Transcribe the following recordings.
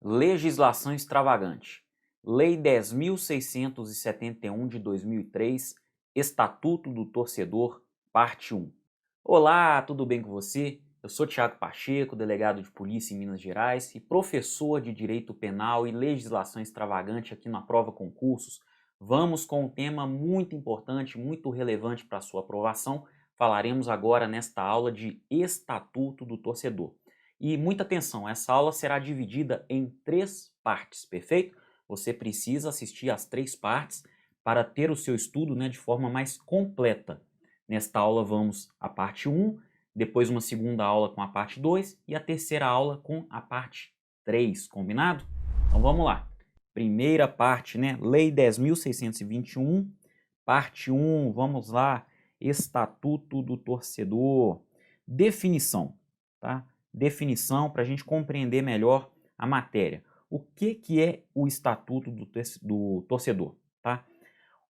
Legislação extravagante. Lei 10.671 de 2003, Estatuto do Torcedor, parte 1. Olá, tudo bem com você? Eu sou Thiago Pacheco, delegado de polícia em Minas Gerais e professor de Direito Penal e Legislação Extravagante aqui na Prova Concursos. Vamos com um tema muito importante, muito relevante para a sua aprovação. Falaremos agora nesta aula de Estatuto do Torcedor. E muita atenção, essa aula será dividida em 3 partes, perfeito? Você precisa assistir às 3 partes para ter o seu estudo, de forma mais completa. Nesta aula vamos à parte 1, depois uma segunda aula com a parte 2 e a terceira aula com a parte 3, combinado? Então vamos lá. Primeira parte, Lei 10.621, parte 1, vamos lá. Estatuto do Torcedor. Definição, tá? Definição para a gente compreender melhor a matéria. O que é o Estatuto do Torcedor? Tá?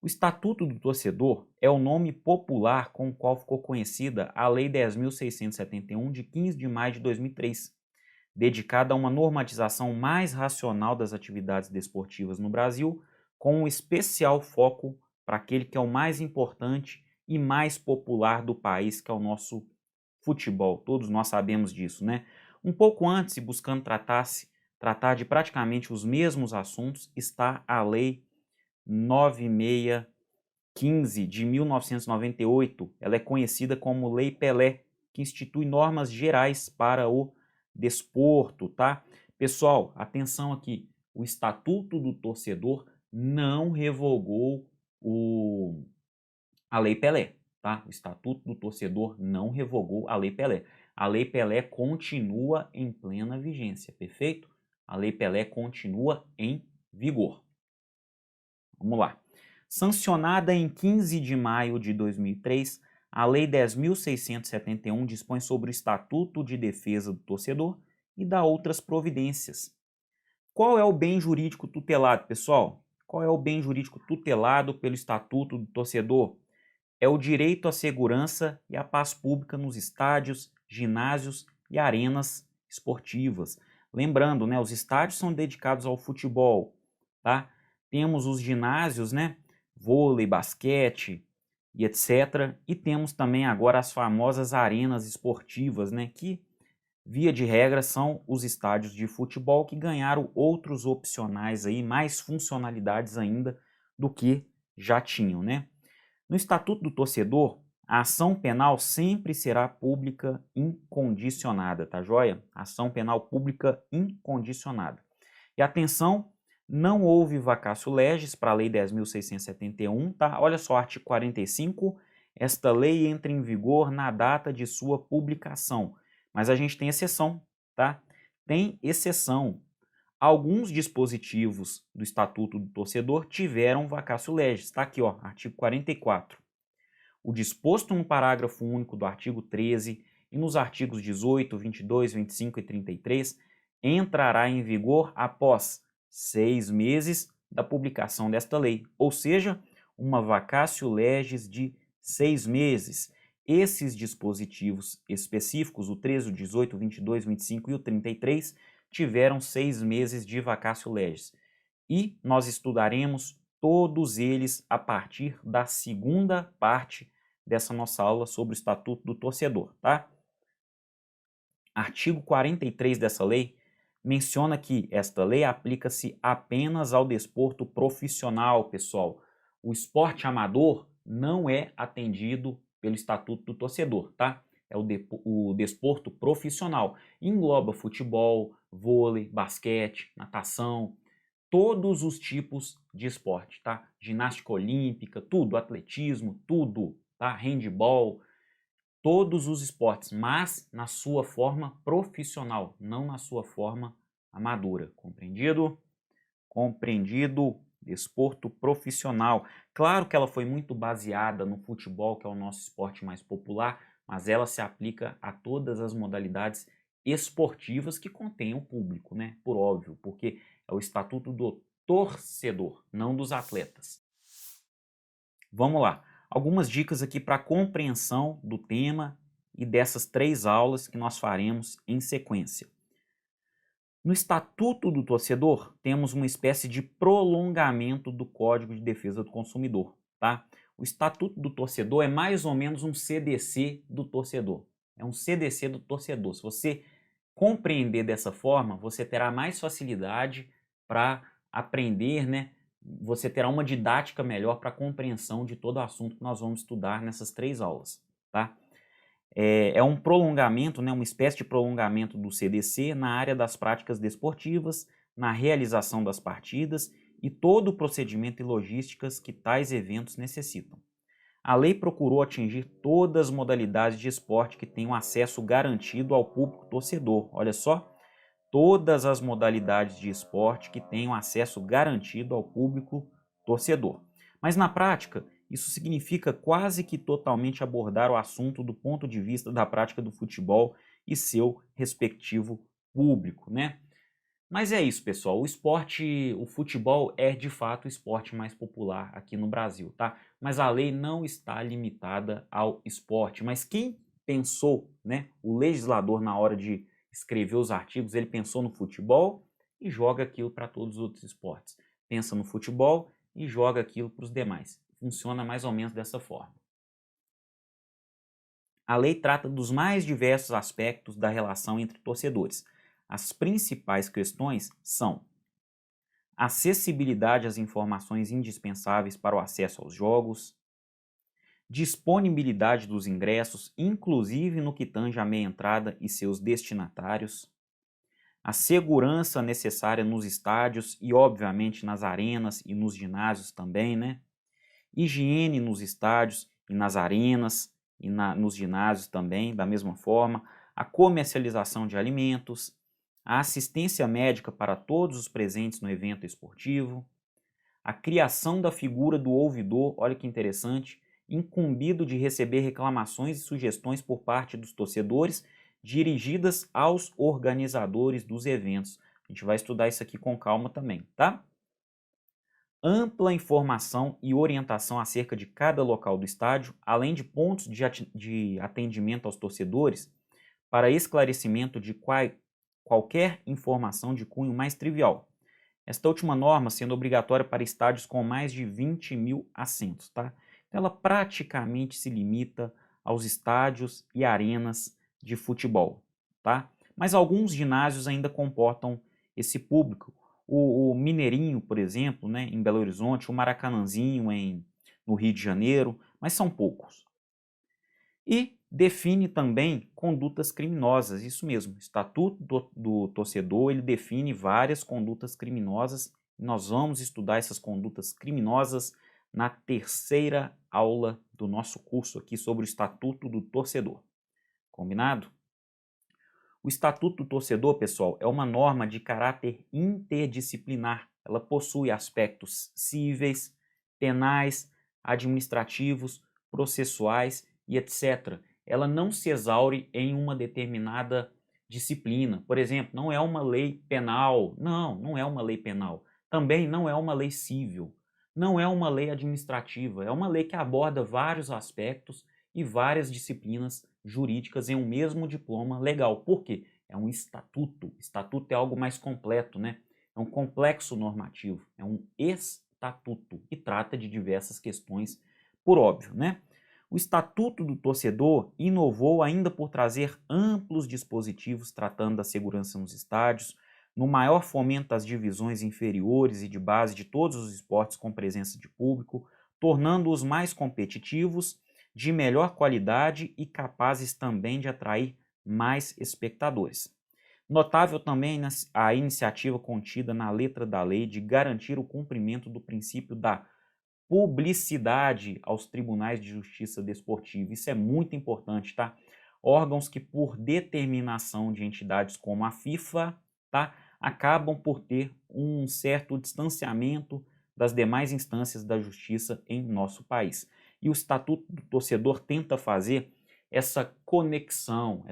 O Estatuto do Torcedor é o nome popular com o qual ficou conhecida a Lei 10.671 de 15 de maio de 2003, dedicada a uma normatização mais racional das atividades desportivas no Brasil, com um especial foco para aquele que é o mais importante e mais popular do país, que é o nosso futebol. Todos nós sabemos disso, Um pouco antes, e buscando tratar de praticamente os mesmos assuntos, está a Lei 9615 de 1998. Ela é conhecida como Lei Pelé, que institui normas gerais para o desporto, tá? Pessoal, atenção aqui. O Estatuto do Torcedor não revogou a Lei Pelé, tá? O Estatuto do Torcedor não revogou a Lei Pelé. A Lei Pelé continua em plena vigência, perfeito? A Lei Pelé continua em vigor. Vamos lá. Sancionada em 15 de maio de 2003, a Lei 10.671 dispõe sobre o Estatuto de Defesa do Torcedor e dá outras providências. Qual é o bem jurídico tutelado, pessoal? Qual é o bem jurídico tutelado pelo Estatuto do Torcedor? É o direito à segurança e à paz pública nos estádios, ginásios e arenas esportivas. Lembrando, os estádios são dedicados ao futebol, tá? Temos os ginásios, vôlei, basquete e etc. E temos também agora as famosas arenas esportivas, que via de regra são os estádios de futebol que ganharam outros opcionais aí, mais funcionalidades ainda do que já tinham, No Estatuto do Torcedor, a ação penal sempre será pública incondicionada, tá joia? Ação penal pública incondicionada. E atenção, não houve vacatio legis para a Lei 10.671, tá? Olha só, artigo 45, esta lei entra em vigor na data de sua publicação. Mas a gente tem exceção, tá? Tem exceção. Alguns dispositivos do Estatuto do Torcedor tiveram vacatio legis. Está aqui, ó, artigo 44. O disposto no parágrafo único do artigo 13 e nos artigos 18, 22, 25 e 33 entrará em vigor após 6 meses da publicação desta lei, ou seja, uma vacatio legis de 6 meses. Esses dispositivos específicos, o 13, o 18, o 22, o 25 e o 33, tiveram 6 meses de vacatio legis. E nós estudaremos todos eles a partir da segunda parte dessa nossa aula sobre o Estatuto do Torcedor, tá? Artigo 43 dessa lei menciona que esta lei aplica-se apenas ao desporto profissional, pessoal. O esporte amador não é atendido pelo Estatuto do Torcedor, tá? É o desporto profissional. Engloba futebol, vôlei, basquete, natação, todos os tipos de esporte, tá? Ginástica olímpica, tudo, atletismo, tudo, tá? Handball, todos os esportes, mas na sua forma profissional, não na sua forma amadora, compreendido? Compreendido, desporto profissional. Claro que ela foi muito baseada no futebol, que é o nosso esporte mais popular, mas ela se aplica a todas as modalidades esportivas que contêm o público, Por óbvio, porque é o Estatuto do Torcedor, não dos atletas. Vamos lá. Algumas dicas aqui para compreensão do tema e dessas 3 aulas que nós faremos em sequência. No Estatuto do Torcedor, temos uma espécie de prolongamento do Código de Defesa do Consumidor, tá? O Estatuto do Torcedor é mais ou menos um CDC do torcedor. É um CDC do torcedor. Se você compreender dessa forma, você terá mais facilidade para aprender, né? Você terá uma didática melhor para a compreensão de todo o assunto que nós vamos estudar nessas 3 aulas, tá? É um prolongamento, né, uma espécie de prolongamento do CDC na área das práticas desportivas, na realização das partidas e todo o procedimento e logísticas que tais eventos necessitam. A lei procurou atingir todas as modalidades de esporte que tenham acesso garantido ao público torcedor. Olha só, todas as modalidades de esporte que tenham acesso garantido ao público torcedor. Mas na prática, isso significa quase que totalmente abordar o assunto do ponto de vista da prática do futebol e seu respectivo público, né? Mas é isso, pessoal. O futebol é de fato o esporte mais popular aqui no Brasil, tá? Mas a lei não está limitada ao esporte. Mas quem pensou, né? O legislador, na hora de escrever os artigos, ele pensou no futebol e joga aquilo para todos os outros esportes. Pensa no futebol e joga aquilo para os demais. Funciona mais ou menos dessa forma. A lei trata dos mais diversos aspectos da relação entre torcedores. As principais questões são acessibilidade às informações indispensáveis para o acesso aos jogos, disponibilidade dos ingressos, inclusive no que tange à meia entrada e seus destinatários, a segurança necessária nos estádios e, obviamente, nas arenas e nos ginásios também, né? Higiene nos estádios e nas arenas e nos ginásios também, da mesma forma, a comercialização de alimentos, a assistência médica para todos os presentes no evento esportivo, a criação da figura do ouvidor, olha que interessante, incumbido de receber reclamações e sugestões por parte dos torcedores dirigidas aos organizadores dos eventos. A gente vai estudar isso aqui com calma também, tá? Ampla informação e orientação acerca de cada local do estádio, além de pontos de atendimento aos torcedores, para esclarecimento de qualquer informação de cunho mais trivial. Esta última norma sendo obrigatória para estádios com mais de 20.000 assentos, tá? Então, ela praticamente se limita aos estádios e arenas de futebol, tá? Mas alguns ginásios ainda comportam esse público. O Mineirinho, por exemplo, né, em Belo Horizonte, o Maracanãzinho no Rio de Janeiro, mas são poucos. E define também condutas criminosas, isso mesmo, o Estatuto do Torcedor, ele define várias condutas criminosas, e nós vamos estudar essas condutas criminosas na 3ª aula do nosso curso aqui sobre o Estatuto do Torcedor. Combinado? O Estatuto do Torcedor, pessoal, é uma norma de caráter interdisciplinar. Ela possui aspectos cíveis, penais, administrativos, processuais e etc. Ela não se exaure em uma determinada disciplina. Por exemplo, não é uma lei penal. Não é uma lei penal. Também não é uma lei civil. Não é uma lei administrativa. É uma lei que aborda vários aspectos e várias disciplinas jurídicas em um mesmo diploma legal. Por quê? É um estatuto. Estatuto é algo mais completo, né? É um complexo normativo, é um estatuto e trata de diversas questões, por óbvio, né? O Estatuto do Torcedor inovou ainda por trazer amplos dispositivos tratando da segurança nos estádios, no maior fomento das divisões inferiores e de base de todos os esportes com presença de público, tornando-os mais competitivos, de melhor qualidade e capazes também de atrair mais espectadores. Notável também a iniciativa contida na letra da lei de garantir o cumprimento do princípio da publicidade aos tribunais de justiça desportiva. Isso é muito importante, tá? Órgãos que, por determinação de entidades como a FIFA, tá, acabam por ter um certo distanciamento das demais instâncias da justiça em nosso país. E o Estatuto do Torcedor tenta fazer essa conexão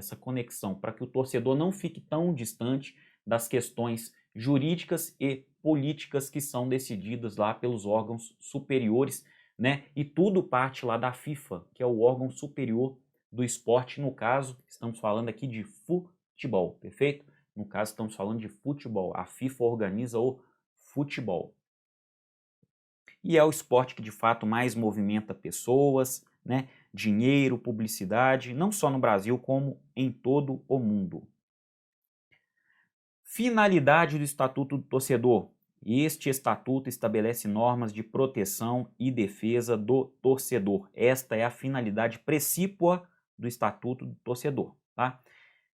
para que o torcedor não fique tão distante das questões jurídicas e políticas que são decididas lá pelos órgãos superiores, né? E tudo parte lá da FIFA, que é o órgão superior do esporte, no caso, estamos falando aqui de futebol, perfeito? No caso, estamos falando de futebol. A FIFA organiza o futebol. E é o esporte que de fato mais movimenta pessoas, né? Dinheiro, publicidade, não só no Brasil, como em todo o mundo. Finalidade do Estatuto do Torcedor. Este estatuto estabelece normas de proteção e defesa do torcedor. Esta é a finalidade precípua do Estatuto do Torcedor, tá?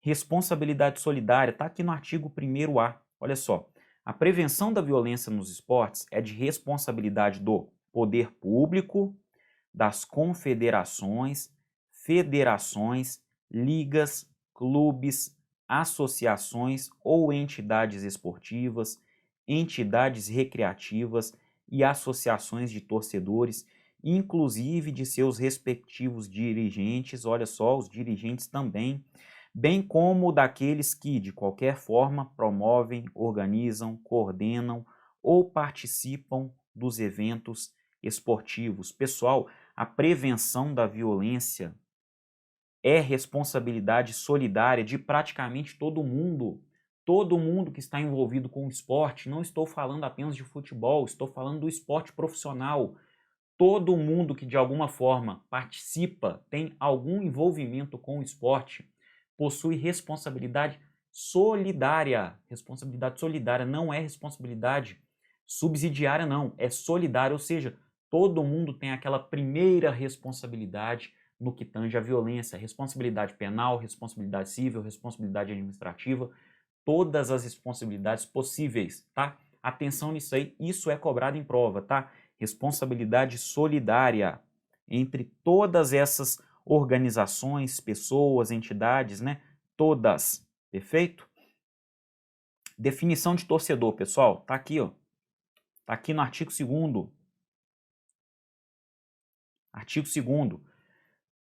Responsabilidade solidária, está aqui no artigo 1º-A. Olha só, a prevenção da violência nos esportes é de responsabilidade do poder público, das confederações, federações, ligas, clubes, associações ou entidades esportivas, entidades recreativas e associações de torcedores, inclusive de seus respectivos dirigentes, olha só, os dirigentes também, bem como daqueles que, de qualquer forma, promovem, organizam, coordenam ou participam dos eventos esportivos. Pessoal, a prevenção da violência é responsabilidade solidária de praticamente todo mundo. Todo mundo que está envolvido com o esporte, não estou falando apenas de futebol, estou falando do esporte profissional. Todo mundo que de alguma forma participa, tem algum envolvimento com o esporte, possui responsabilidade solidária. Responsabilidade solidária não é responsabilidade subsidiária, não, é solidária, ou seja, todo mundo tem aquela primeira responsabilidade no que tange a violência, responsabilidade penal, responsabilidade civil, responsabilidade administrativa, todas as responsabilidades possíveis, tá? Atenção nisso aí, isso é cobrado em prova, tá? Responsabilidade solidária entre todas essas organizações, pessoas, entidades, né? Todas, perfeito? Definição de torcedor, pessoal, tá aqui, ó. Tá aqui no artigo 2º. Artigo 2º.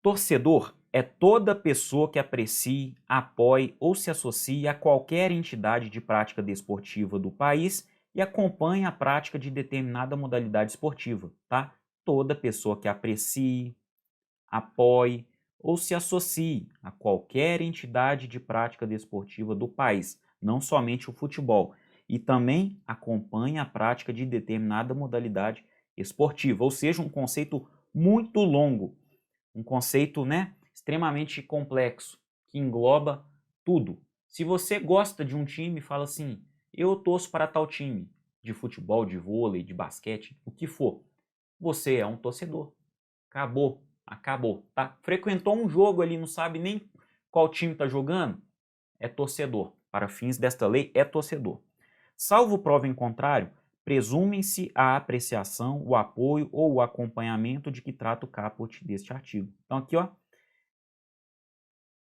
Torcedor é toda pessoa que aprecie, apoie ou se associe a qualquer entidade de prática desportiva do país e acompanhe a prática de determinada modalidade esportiva, tá? Toda pessoa que aprecie, apoie ou se associe a qualquer entidade de prática desportiva do país, não somente o futebol, e também acompanhe a prática de determinada modalidade esportiva, ou seja, um conceito muito longo, um conceito, né, extremamente complexo, que engloba tudo. Se você gosta de um time, fala assim, eu torço para tal time, de futebol, de vôlei, de basquete, o que for. Você é um torcedor. Acabou, acabou, tá? Frequentou um jogo ali, não sabe nem qual time está jogando? É torcedor. Para fins desta lei, é torcedor. Salvo prova em contrário, presumem-se a apreciação, o apoio ou o acompanhamento de que trata o caput deste artigo. Então aqui, ó,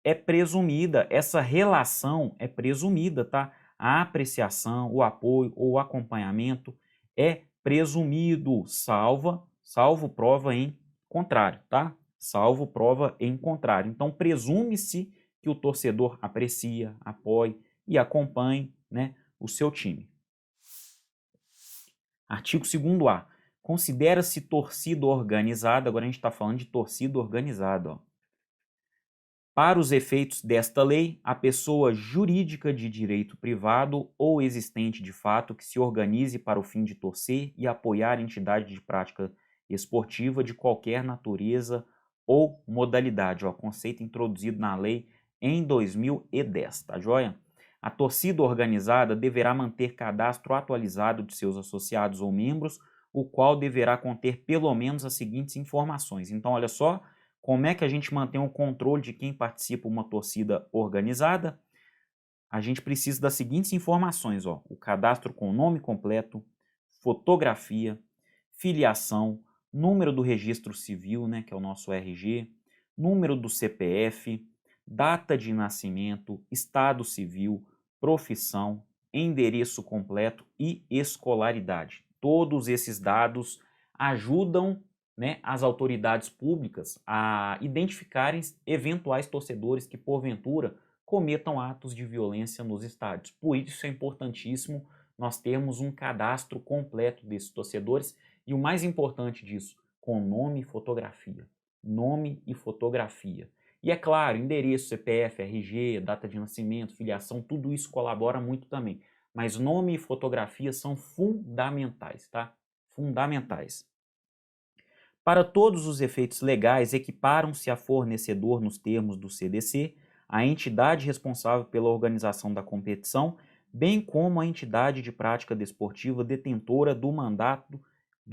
é presumida, essa relação é presumida, tá? A apreciação, o apoio ou o acompanhamento é presumido, salvo prova em contrário, tá? Salvo prova em contrário. Então presume-se que o torcedor aprecia, apoie e acompanhe, né, o seu time. Artigo 2º-A. Considera-se torcida organizada, agora a gente está falando de torcida organizada. Ó. Para os efeitos desta lei, a pessoa jurídica de direito privado ou existente de fato que se organize para o fim de torcer e apoiar entidade de prática esportiva de qualquer natureza ou modalidade. Ó, conceito introduzido na lei em 2010, tá joia? A torcida organizada deverá manter cadastro atualizado de seus associados ou membros, o qual deverá conter pelo menos as seguintes informações. Então, olha só, como é que a gente mantém o controle de quem participa de uma torcida organizada? A gente precisa das seguintes informações, ó, o cadastro com nome completo, fotografia, filiação, número do registro civil, né, que é o nosso RG, número do CPF, data de nascimento, estado civil, profissão, endereço completo e escolaridade. Todos esses dados ajudam, né, as autoridades públicas a identificarem eventuais torcedores que, porventura, cometam atos de violência nos estádios. Por isso é importantíssimo nós termos um cadastro completo desses torcedores e o mais importante disso, com nome e fotografia. Nome e fotografia. E é claro, endereço, CPF, RG, data de nascimento, filiação, tudo isso colabora muito também. Mas nome e fotografia são fundamentais, tá? Fundamentais. Para todos os efeitos legais, equiparam-se a fornecedor nos termos do CDC, a entidade responsável pela organização da competição, bem como a entidade de prática desportiva detentora do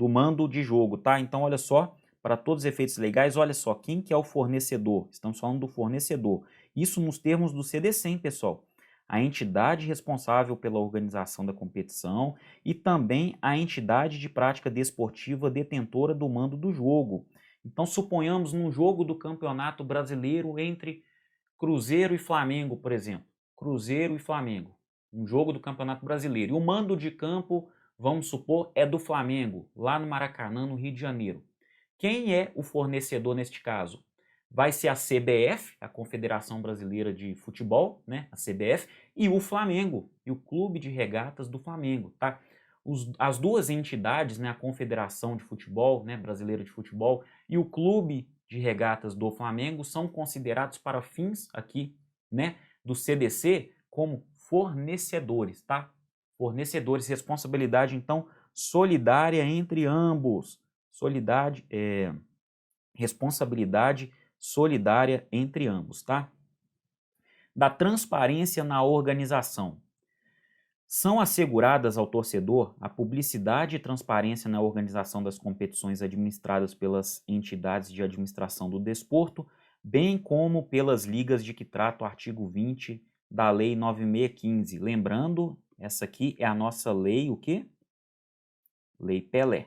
mando de jogo, tá? Então, olha só, para todos os efeitos legais, olha só, quem que é o fornecedor? Estamos falando do fornecedor. Isso nos termos do CDC, hein, pessoal? A entidade responsável pela organização da competição e também a entidade de prática desportiva detentora do mando do jogo. Então, suponhamos num jogo do Campeonato Brasileiro entre Cruzeiro e Flamengo, por exemplo. Cruzeiro e Flamengo. Um jogo do Campeonato Brasileiro. E o mando de campo, vamos supor, é do Flamengo, lá no Maracanã, no Rio de Janeiro. Quem é o fornecedor neste caso? Vai ser a CBF, a Confederação Brasileira de Futebol, né, a CBF, e o Flamengo, e o Clube de Regatas do Flamengo, tá? As duas entidades, né, a Confederação de Futebol, né, Brasileira de Futebol, e o Clube de Regatas do Flamengo são considerados para fins aqui, né, do CDC como fornecedores, tá? Fornecedores, responsabilidade então solidária entre ambos, responsabilidade solidária entre ambos, tá? Da transparência na organização. São asseguradas ao torcedor a publicidade e transparência na organização das competições administradas pelas entidades de administração do desporto, bem como pelas ligas de que trata o artigo 20 da Lei 9615. Lembrando, essa aqui é a nossa lei, o quê? Lei Pelé.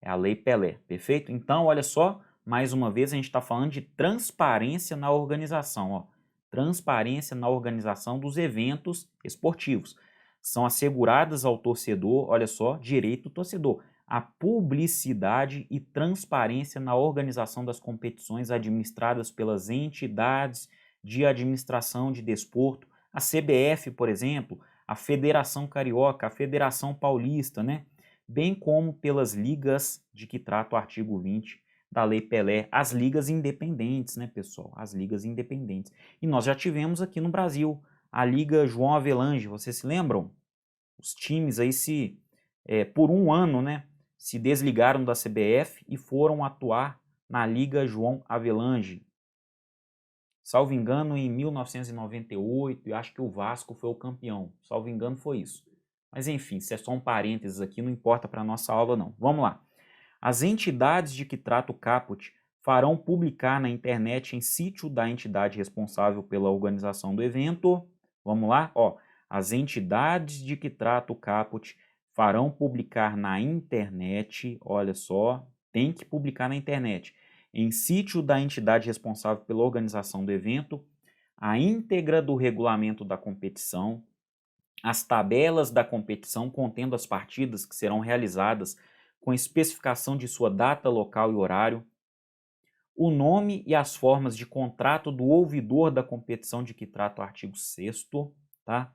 É a Lei Pelé, perfeito? Então, olha só, mais uma vez a gente está falando de transparência na organização, ó. Transparência na organização dos eventos esportivos. São asseguradas ao torcedor, olha só, direito do torcedor, a publicidade e transparência na organização das competições administradas pelas entidades de administração de desporto, a CBF, por exemplo, a Federação Carioca, a Federação Paulista, né? Bem como pelas ligas de que trata o artigo 20 da Lei Pelé, as ligas independentes, né, pessoal? As ligas independentes. E nós já tivemos aqui no Brasil a Liga João Avelange, vocês se lembram? Os times aí por um ano, né, se desligaram da CBF e foram atuar na Liga João Avelange. Salvo engano, em 1998, eu acho que o Vasco foi o campeão. Salvo engano, foi isso. Mas enfim, isso é só um parênteses aqui, não importa para a nossa aula não. Vamos lá. As entidades de que trata o caput farão publicar na internet em sítio da entidade responsável pela organização do evento. Vamos lá? Ó, as entidades de que trata o caput farão publicar na internet, olha só, tem que publicar na internet, em sítio da entidade responsável pela organização do evento, a íntegra do regulamento da competição, as tabelas da competição contendo as partidas que serão realizadas com especificação de sua data, local e horário, o nome e as formas de contrato do ouvidor da competição de que trata o artigo 6º, tá?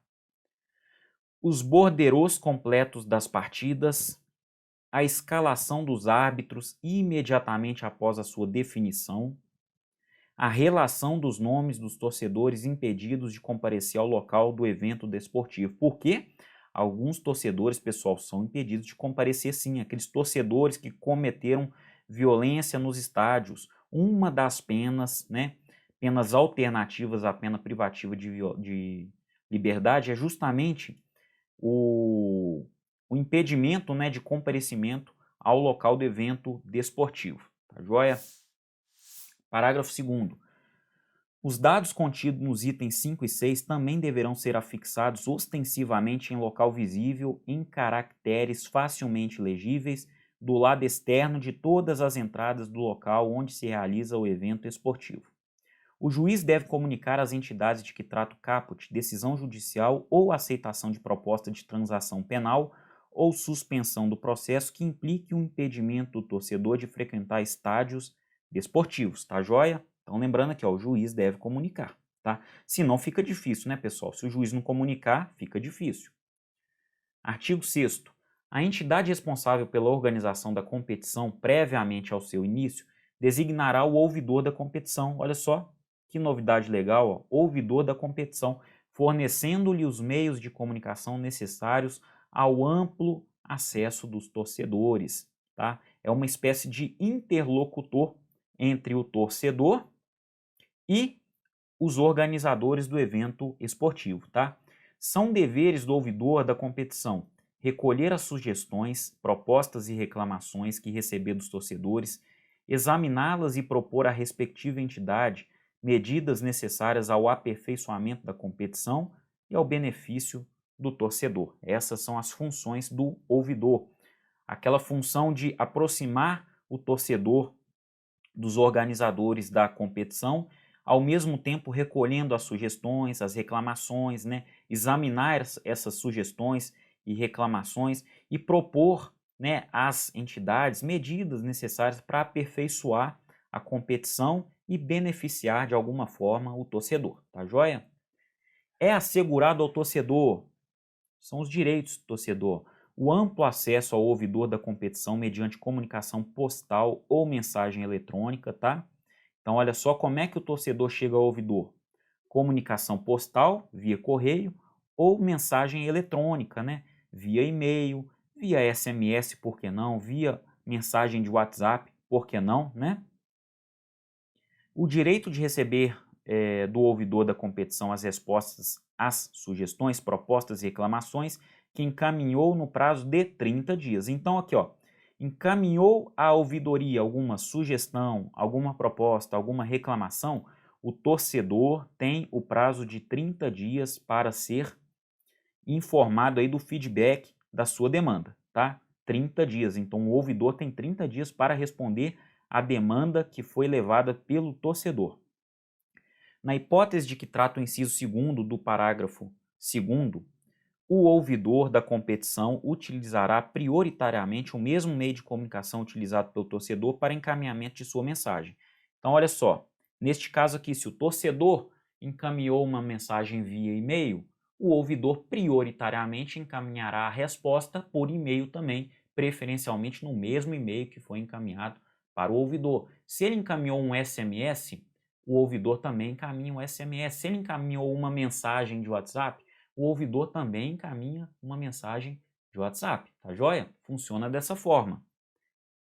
Os borderôs completos das partidas, a escalação dos árbitros imediatamente após a sua definição, a relação dos nomes dos torcedores impedidos de comparecer ao local do evento desportivo. Por quê? Alguns torcedores, pessoal, são impedidos de comparecer sim, aqueles torcedores que cometeram violência nos estádios. Uma das penas, né, penas alternativas à pena privativa de liberdade é justamente o impedimento, né, de comparecimento ao local do evento desportivo. Tá joia? Parágrafo 2º. Os dados contidos nos itens 5 e 6 também deverão ser afixados ostensivamente em local visível em caracteres facilmente legíveis do lado externo de todas as entradas do local onde se realiza o evento esportivo. O juiz deve comunicar às entidades de que trata o caput decisão judicial ou aceitação de proposta de transação penal ou suspensão do processo que implique o impedimento do torcedor de frequentar estádios desportivos, tá joia? Então, lembrando aqui, ó, o juiz deve comunicar, tá? Senão fica difícil, né, pessoal? Se o juiz não comunicar, fica difícil. Artigo 6º. A entidade responsável pela organização da competição, previamente ao seu início, designará o ouvidor da competição. Olha só que novidade legal, ó. Ouvidor da competição, fornecendo-lhe os meios de comunicação necessários ao amplo acesso dos torcedores. Tá? É uma espécie de interlocutor entre o torcedor e os organizadores do evento esportivo. Tá? São deveres do ouvidor da competição recolher as sugestões, propostas e reclamações que receber dos torcedores, examiná-las e propor à respectiva entidade medidas necessárias ao aperfeiçoamento da competição e ao benefício do torcedor. Essas são as funções do ouvidor. Aquela função de aproximar o torcedor dos organizadores da competição, ao mesmo tempo recolhendo as sugestões, as reclamações, né? Examinar essas sugestões e reclamações e propor, né, às entidades medidas necessárias para aperfeiçoar a competição e beneficiar de alguma forma o torcedor, tá joia? É assegurado ao torcedor, são os direitos do torcedor, o amplo acesso ao ouvidor da competição mediante comunicação postal ou mensagem eletrônica, tá? Então olha só como é que o torcedor chega ao ouvidor. Comunicação postal, via correio, ou mensagem eletrônica, né? Via e-mail, via SMS, por que não? Via mensagem de WhatsApp, por que não, né? O direito de receber do ouvidor da competição as respostas às sugestões, propostas e reclamações que encaminhou no prazo de 30 dias. Então aqui, ó, encaminhou à ouvidoria alguma sugestão, alguma proposta, alguma reclamação, o torcedor tem o prazo de 30 dias para ser informado aí do feedback da sua demanda, tá? 30 dias. Então o ouvidor tem 30 dias para responder a demanda que foi levada pelo torcedor. Na hipótese de que trata o inciso 2º do parágrafo 2º, o ouvidor da competição utilizará prioritariamente o mesmo meio de comunicação utilizado pelo torcedor para encaminhamento de sua mensagem. Então, olha só, neste caso aqui, se o torcedor encaminhou uma mensagem via e-mail, o ouvidor prioritariamente encaminhará a resposta por e-mail também, preferencialmente no mesmo e-mail que foi encaminhado para o ouvidor. Se ele encaminhou um SMS, o ouvidor também encaminha um SMS. Se ele encaminhou uma mensagem de WhatsApp, o ouvidor também encaminha uma mensagem de WhatsApp, tá joia? Funciona dessa forma.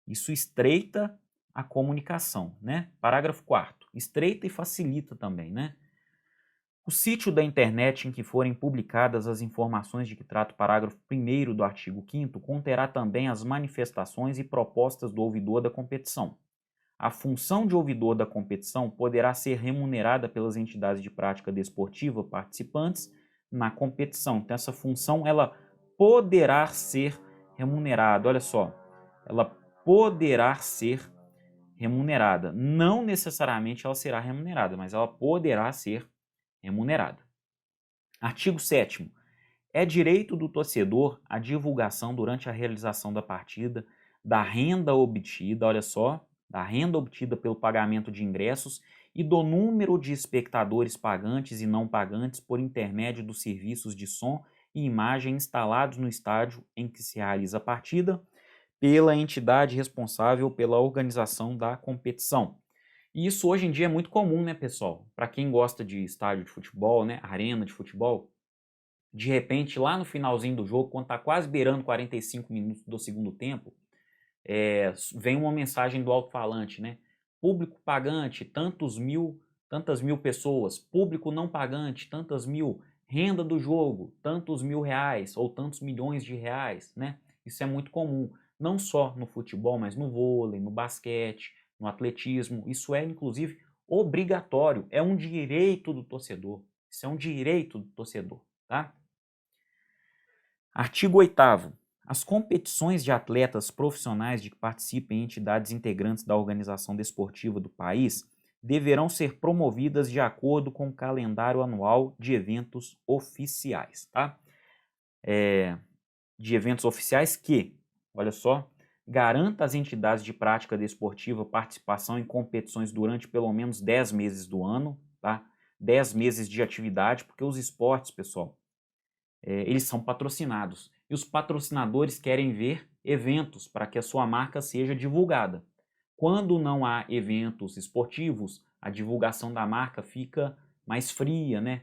Isso estreita a comunicação, né? Parágrafo 4º. Estreita e facilita também, né? O sítio da internet em que forem publicadas as informações de que trata o parágrafo 1º do artigo 5º conterá também as manifestações e propostas do ouvidor da competição. A função de ouvidor da competição poderá ser remunerada pelas entidades de prática desportiva participantes na competição. Então essa função ela poderá ser remunerada. Olha só, ela poderá ser remunerada. Não necessariamente ela será remunerada, mas ela poderá ser remunerada. Artigo 7º. É direito do torcedor a divulgação durante a realização da partida da renda obtida, olha só, da renda obtida pelo pagamento de ingressos e do número de espectadores pagantes e não pagantes por intermédio dos serviços de som e imagem instalados no estádio em que se realiza a partida pela entidade responsável pela organização da competição. E isso hoje em dia é muito comum, né, pessoal? Para quem gosta de estádio de futebol, né, arena de futebol, de repente, lá no finalzinho do jogo, quando está quase beirando 45 minutos do segundo tempo, vem uma mensagem do alto-falante, né? Público pagante, tantas mil pessoas. Público não pagante, tantas mil. Renda do jogo, tantos mil reais ou tantos milhões de reais, né? Isso é muito comum, não só no futebol, mas no vôlei, no basquete, no atletismo. Isso é, inclusive, obrigatório. É um direito do torcedor. Isso é um direito do torcedor, tá? Artigo 8º. As competições de atletas profissionais de que participem entidades integrantes da organização desportiva do país deverão ser promovidas de acordo com o calendário anual de eventos oficiais, tá? De eventos oficiais que, olha só, garanta às entidades de prática desportiva participação em competições durante pelo menos 10 meses do ano, tá? 10 meses de atividade, porque os esportes, pessoal, eles são patrocinados. E os patrocinadores querem ver eventos para que a sua marca seja divulgada. Quando não há eventos esportivos, a divulgação da marca fica mais fria, né?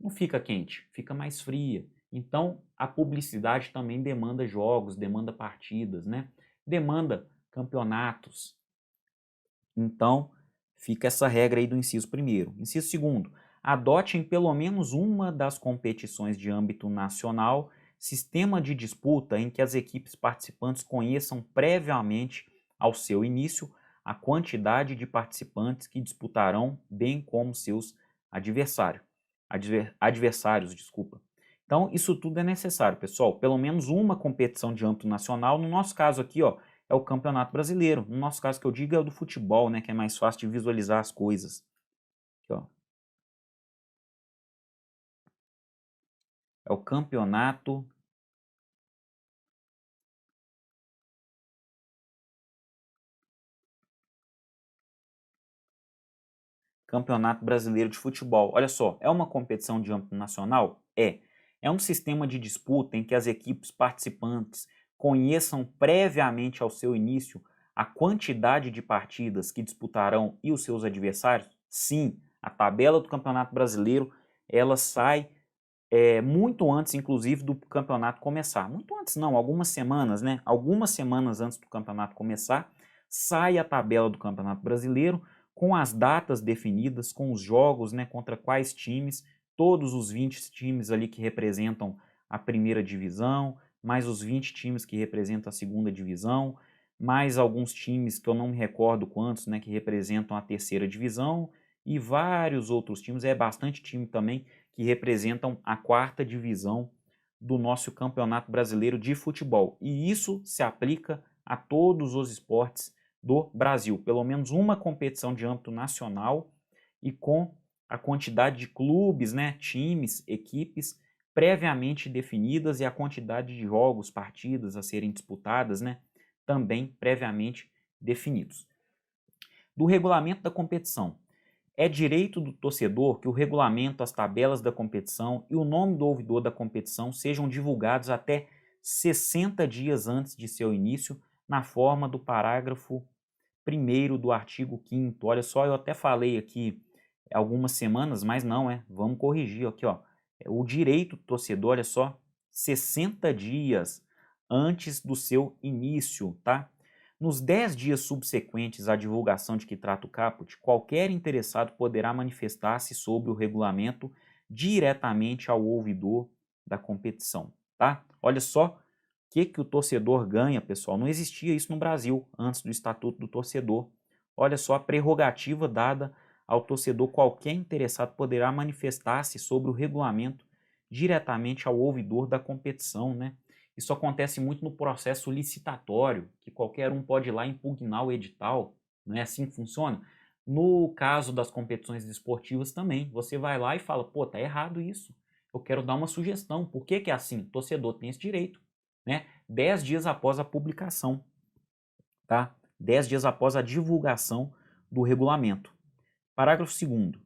Não fica quente, fica mais fria. Então, a publicidade também demanda jogos, demanda partidas, né? Demanda campeonatos. Então, fica essa regra aí do inciso primeiro. Inciso segundo, adote em pelo menos uma das competições de âmbito nacional sistema de disputa em que as equipes participantes conheçam previamente ao seu início a quantidade de participantes que disputarão, bem como seus adversários. Então, isso tudo é necessário, pessoal. Pelo menos uma competição de âmbito nacional. No nosso caso aqui, ó, é o Campeonato Brasileiro. No nosso caso que eu digo é o do futebol, né, que é mais fácil de visualizar as coisas. Aqui, ó. É o Campeonato Brasileiro de Futebol. Olha só, é uma competição de âmbito nacional? É. É um sistema de disputa em que as equipes participantes conheçam previamente ao seu início a quantidade de partidas que disputarão e os seus adversários? Sim, a tabela do Campeonato Brasileiro, ela sai muito antes, inclusive, do campeonato começar. Muito antes não, algumas semanas, né? Algumas semanas antes do campeonato começar, sai a tabela do Campeonato Brasileiro com as datas definidas, com os jogos, né? Contra quais times, todos os 20 times ali que representam a primeira divisão, mais os 20 times que representam a segunda divisão, mais alguns times que eu não me recordo quantos, né? Que representam a terceira divisão e vários outros times, é bastante time também, que representam a quarta divisão do nosso Campeonato Brasileiro de Futebol. E isso se aplica a todos os esportes do Brasil. Pelo menos uma competição de âmbito nacional e com a quantidade de clubes, né, times, equipes previamente definidas e a quantidade de jogos, partidas a serem disputadas, né, também previamente definidos. Do regulamento da competição. É direito do torcedor que o regulamento, as tabelas da competição e o nome do ouvidor da competição sejam divulgados até 60 dias antes de seu início, na forma do parágrafo 1º do artigo 5º. Olha só, eu até falei aqui algumas semanas, mas não, vamos corrigir aqui, ó. O direito do torcedor, olha só, 60 dias antes do seu início, tá? Nos 10 dias subsequentes à divulgação de que trata o caput, qualquer interessado poderá manifestar-se sobre o regulamento diretamente ao ouvidor da competição, tá? Olha só o que o torcedor ganha, pessoal. Não existia isso no Brasil antes do Estatuto do Torcedor. Olha só a prerrogativa dada ao torcedor. Qualquer interessado poderá manifestar-se sobre o regulamento diretamente ao ouvidor da competição, né? Isso acontece muito no processo licitatório, que qualquer um pode ir lá impugnar o edital, não é assim que funciona? No caso das competições esportivas também, você vai lá e fala, pô, tá errado isso, eu quero dar uma sugestão, por que que é assim? O torcedor tem esse direito, né? 10 dias após a publicação, tá? 10 dias após a divulgação do regulamento. Parágrafo 2º.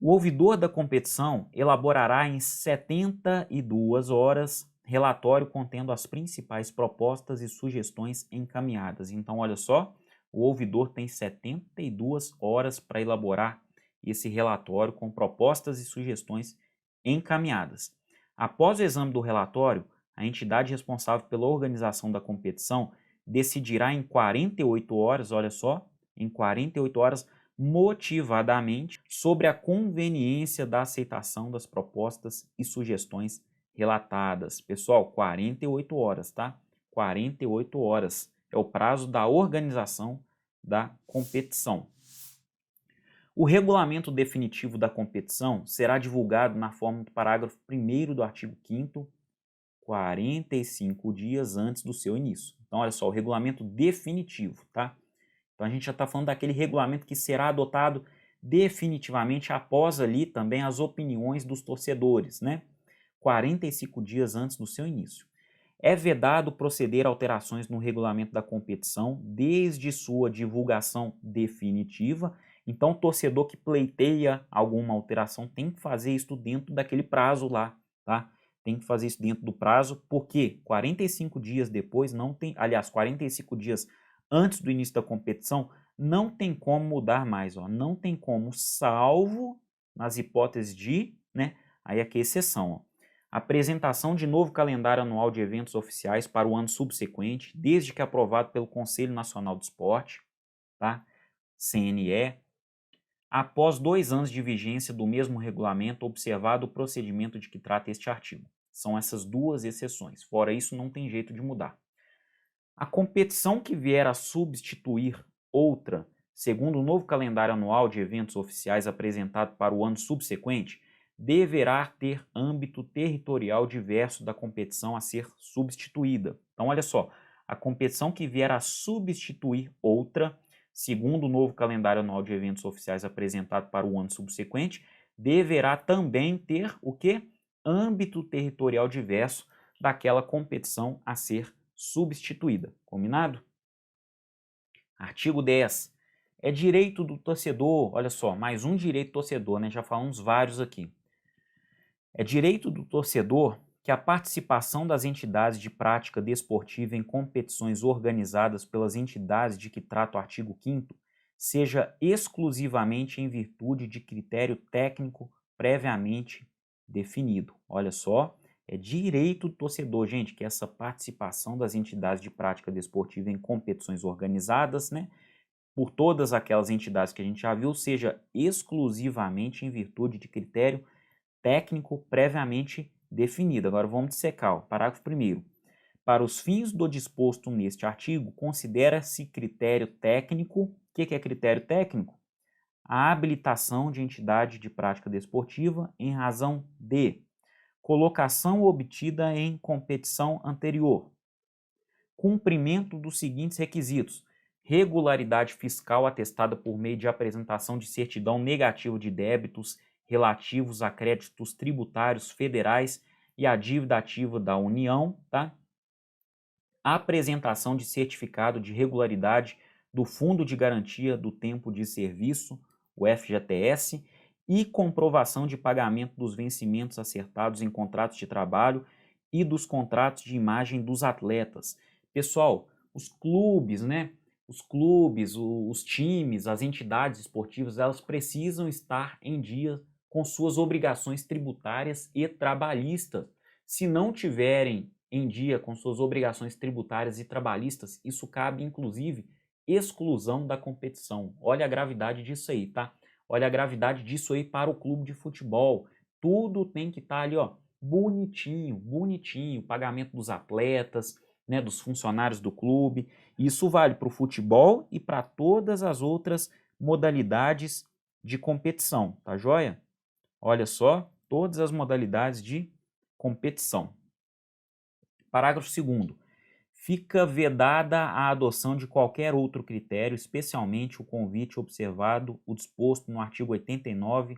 O ouvidor da competição elaborará em 72 horas relatório contendo as principais propostas e sugestões encaminhadas. Então, olha só, o ouvidor tem 72 horas para elaborar esse relatório com propostas e sugestões encaminhadas. Após o exame do relatório, a entidade responsável pela organização da competição decidirá em 48 horas, olha só, em 48 horas, motivadamente sobre a conveniência da aceitação das propostas e sugestões relatadas. Pessoal, 48 horas, tá? 48 horas é o prazo da organização da competição. O regulamento definitivo da competição será divulgado na forma do parágrafo 1º do artigo 5º, 45 dias antes do seu início. Então, olha só, o regulamento definitivo, tá? Então, a gente já está falando daquele regulamento que será adotado definitivamente após ali também as opiniões dos torcedores, né? 45 dias antes do seu início. É vedado proceder a alterações no regulamento da competição desde sua divulgação definitiva. Então, o torcedor que pleiteia alguma alteração tem que fazer isso dentro daquele prazo lá, tá? Tem que fazer isso dentro do prazo, porque 45 dias depois não tem, aliás, 45 dias antes do início da competição, não tem como mudar mais, ó, não tem como, salvo nas hipóteses de, né, aí aqui é exceção, ó, apresentação de novo calendário anual de eventos oficiais para o ano subsequente, desde que aprovado pelo Conselho Nacional do Esporte, tá? CNE, após 2 anos de vigência do mesmo regulamento, observado o procedimento de que trata este artigo. São essas duas exceções, fora isso não tem jeito de mudar. A competição que vier a substituir outra, segundo o novo calendário anual de eventos oficiais apresentado para o ano subsequente, deverá ter âmbito territorial diverso da competição a ser substituída. Então, olha só, a competição que vier a substituir outra, segundo o novo calendário anual de eventos oficiais apresentado para o ano subsequente, deverá também ter o quê? Âmbito territorial diverso daquela competição a ser substituída. Combinado? Artigo 10. É direito do torcedor, olha só, mais um direito do torcedor, né? Já falamos vários aqui. É direito do torcedor que a participação das entidades de prática desportiva em competições organizadas pelas entidades de que trata o artigo 5º seja exclusivamente em virtude de critério técnico previamente definido. Olha só, é direito do torcedor, gente, que essa participação das entidades de prática desportiva em competições organizadas, né, por todas aquelas entidades que a gente já viu, seja exclusivamente em virtude de critério técnico previamente definido. Agora vamos dissecar, ó, parágrafo 1º. Para os fins do disposto neste artigo, considera-se critério técnico. O que é critério técnico? A habilitação de entidade de prática desportiva em razão de colocação obtida em competição anterior, cumprimento dos seguintes requisitos: regularidade fiscal atestada por meio de apresentação de certidão negativa de débitos relativos a créditos tributários federais e a dívida ativa da União, tá? Apresentação de certificado de regularidade do Fundo de Garantia do Tempo de Serviço, o FGTS, e comprovação de pagamento dos vencimentos acertados em contratos de trabalho e dos contratos de imagem dos atletas. Pessoal, os clubes, né? Os times, as entidades esportivas, elas precisam estar em dia com suas obrigações tributárias e trabalhistas. Se não tiverem em dia com suas obrigações tributárias e trabalhistas, isso cabe, inclusive, exclusão da competição. Olha a gravidade disso aí, tá? Olha a gravidade disso aí para o clube de futebol. Tudo tem que estar ali, ó, bonitinho, bonitinho. Pagamento dos atletas, né, dos funcionários do clube. Isso vale para o futebol e para todas as outras modalidades de competição, tá joia? Olha só, todas as modalidades de competição. Parágrafo 2º. Fica vedada a adoção de qualquer outro critério, especialmente o convite observado o disposto no artigo 89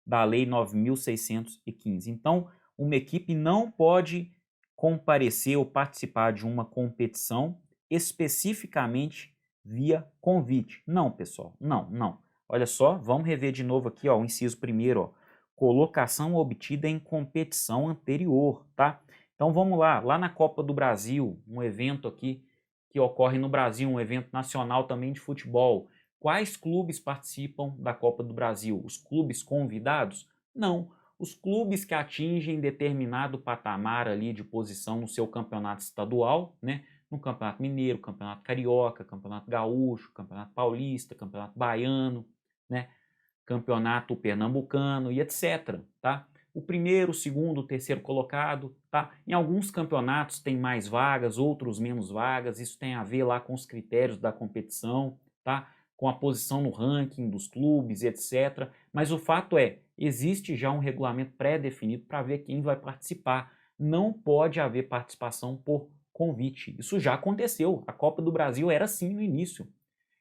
da Lei 9.615. Então, uma equipe não pode comparecer ou participar de uma competição especificamente via convite. Não, pessoal, não. Olha só, vamos rever de novo aqui, ó, o inciso 1º, ó, colocação obtida em competição anterior, tá? Então vamos lá na Copa do Brasil, um evento aqui que ocorre no Brasil, um evento nacional também de futebol. Quais clubes participam da Copa do Brasil? Os clubes convidados? Não. Os clubes que atingem determinado patamar ali de posição no seu campeonato estadual, né? No Campeonato Mineiro, Campeonato Carioca, Campeonato Gaúcho, Campeonato Paulista, Campeonato Baiano, né? Campeonato Pernambucano e etc, tá? O primeiro, o segundo, o terceiro colocado, tá? Em alguns campeonatos tem mais vagas, outros menos vagas, isso tem a ver lá com os critérios da competição, tá? Com a posição no ranking dos clubes, etc. Mas o fato é, existe já um regulamento pré-definido para ver quem vai participar. Não pode haver participação por convite. Isso já aconteceu. A Copa do Brasil era assim no início.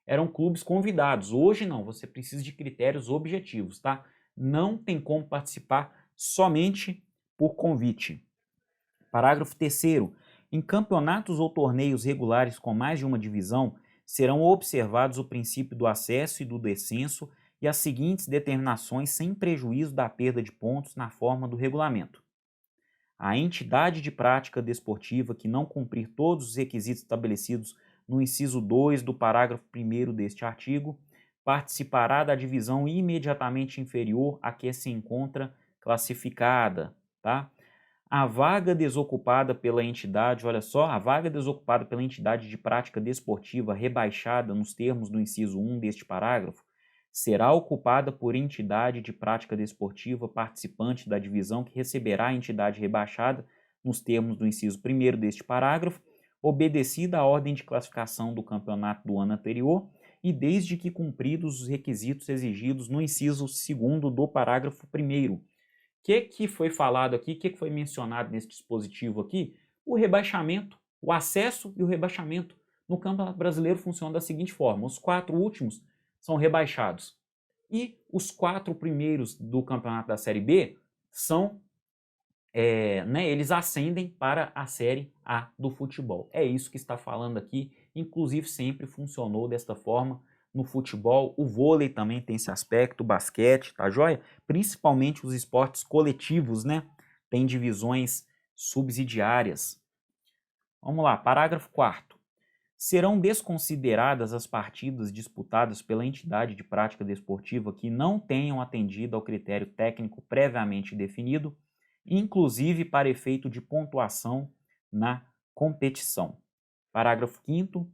Eram clubes convidados. Hoje não, você precisa de critérios objetivos, tá? Não tem como participar somente por convite. Parágrafo 3º. Em campeonatos ou torneios regulares com mais de uma divisão, serão observados o princípio do acesso e do descenso e as seguintes determinações sem prejuízo da perda de pontos na forma do regulamento. A entidade de prática desportiva que não cumprir todos os requisitos estabelecidos no inciso 2 do parágrafo 1º deste artigo, participará da divisão imediatamente inferior a que se encontra classificada, tá? A vaga desocupada pela entidade, olha só, a vaga desocupada pela entidade de prática desportiva rebaixada nos termos do inciso 1 deste parágrafo será ocupada por entidade de prática desportiva participante da divisão que receberá a entidade rebaixada nos termos do inciso 1º deste parágrafo, obedecida a ordem de classificação do campeonato do ano anterior e desde que cumpridos os requisitos exigidos no inciso 2º do parágrafo 1º. O que foi falado aqui, o que foi mencionado nesse dispositivo aqui? O rebaixamento, o acesso e o rebaixamento. No Campeonato Brasileiro funciona da seguinte forma: os 4 últimos são rebaixados e os 4 primeiros do Campeonato da Série B são, eles ascendem para a Série A do futebol. É isso que está falando aqui, inclusive sempre funcionou desta forma no futebol. O vôlei também tem esse aspecto, o basquete, tá joia? Principalmente os esportes coletivos, né? Tem divisões subsidiárias. Vamos lá, parágrafo 4º. Serão desconsideradas as partidas disputadas pela entidade de prática desportiva que não tenham atendido ao critério técnico previamente definido, inclusive para efeito de pontuação na competição. Parágrafo 5º.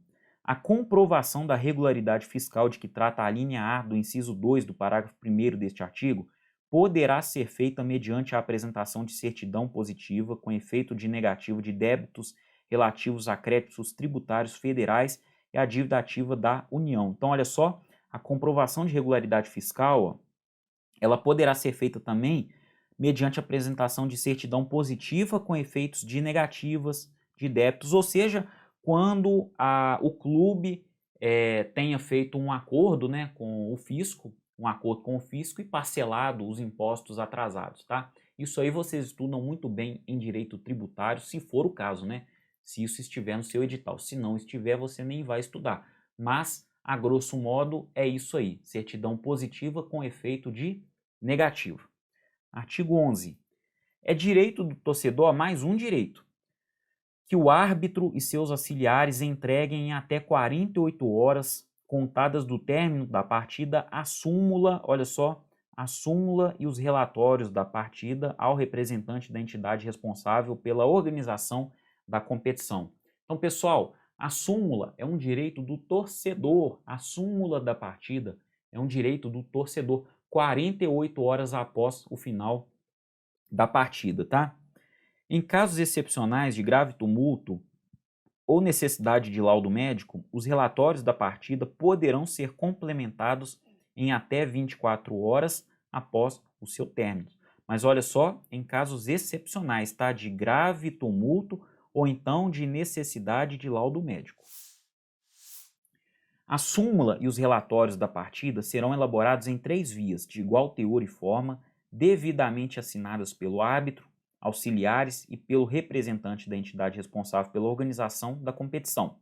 A comprovação da regularidade fiscal de que trata a linha A do inciso 2 do parágrafo 1º deste artigo poderá ser feita mediante a apresentação de certidão positiva com efeito de negativo de débitos relativos a créditos tributários federais e a dívida ativa da União. Então, olha só, a comprovação de regularidade fiscal, ela poderá ser feita também mediante a apresentação de certidão positiva com efeitos de negativas de débitos, ou seja, quando o clube tenha feito um acordo, né, com o fisco, um acordo com o fisco e parcelado os impostos atrasados, tá? Isso aí vocês estudam muito bem em direito tributário, se for o caso, né? Se isso estiver no seu edital. Se não estiver, você nem vai estudar. Mas, a grosso modo, é isso aí. Certidão positiva com efeito de negativo. Artigo 11. É direito do torcedor mais um direito: que o árbitro e seus auxiliares entreguem em até 48 horas contadas do término da partida a súmula, olha só, a súmula e os relatórios da partida ao representante da entidade responsável pela organização da competição. Então, pessoal, a súmula é um direito do torcedor, a súmula da partida é um direito do torcedor, 48 horas após o final da partida, tá? Em casos excepcionais de grave tumulto ou necessidade de laudo médico, os relatórios da partida poderão ser complementados em até 24 horas após o seu término. Mas olha só, em casos excepcionais, tá? De grave tumulto ou então de necessidade de laudo médico. A súmula e os relatórios da partida serão elaborados em 3 vias, de igual teor e forma, devidamente assinadas pelo árbitro, auxiliares e pelo representante da entidade responsável pela organização da competição.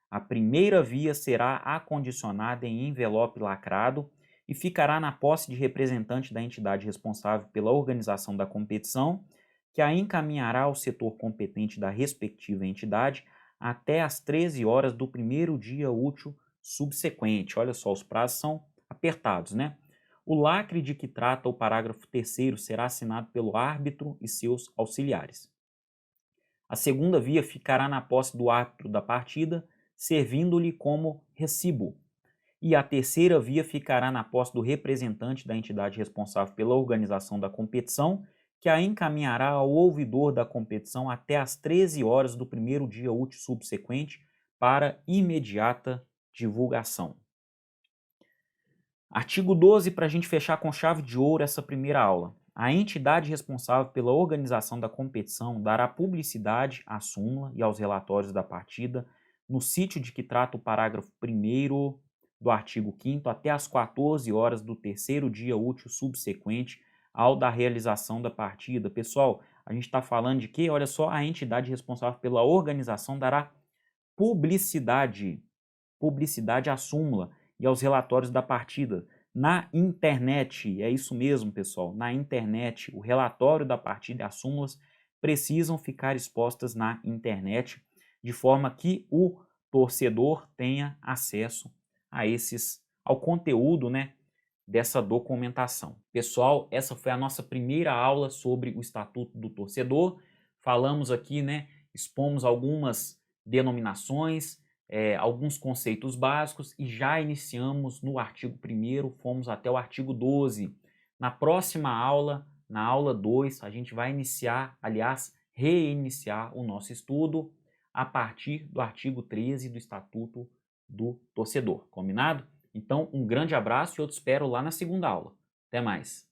A primeira via será acondicionada em envelope lacrado e ficará na posse de representante da entidade responsável pela organização da competição, que a encaminhará ao setor competente da respectiva entidade até às 13 horas do primeiro dia útil subsequente. Olha só, os prazos são apertados, né? O lacre de que trata o parágrafo 3º será assinado pelo árbitro e seus auxiliares. A segunda via ficará na posse do árbitro da partida, servindo-lhe como recibo. E a terceira via ficará na posse do representante da entidade responsável pela organização da competição, que a encaminhará ao ouvidor da competição até às 13 horas do primeiro dia útil subsequente para imediata divulgação. Artigo 12, para a gente fechar com chave de ouro essa primeira aula. A entidade responsável pela organização da competição dará publicidade à súmula e aos relatórios da partida no sítio de que trata o parágrafo 1º do artigo 5º até às 14 horas do terceiro dia útil subsequente ao da realização da partida. Pessoal, a gente está falando de que, olha só, a entidade responsável pela organização dará publicidade à súmula e aos relatórios da partida na internet. É isso mesmo, pessoal, na internet. O relatório da partida e as súmulas precisam ficar expostas na internet, de forma que o torcedor tenha acesso ao conteúdo, né, dessa documentação. Pessoal, essa foi a nossa primeira aula sobre o Estatuto do Torcedor. Falamos aqui, né, expomos algumas denominações, alguns conceitos básicos e já iniciamos no artigo 1º, fomos até o artigo 12. Na próxima aula, na aula 2, a gente vai iniciar, aliás, reiniciar o nosso estudo a partir do artigo 13 do Estatuto do Torcedor. Combinado? Então, um grande abraço e eu te espero lá na segunda aula. Até mais!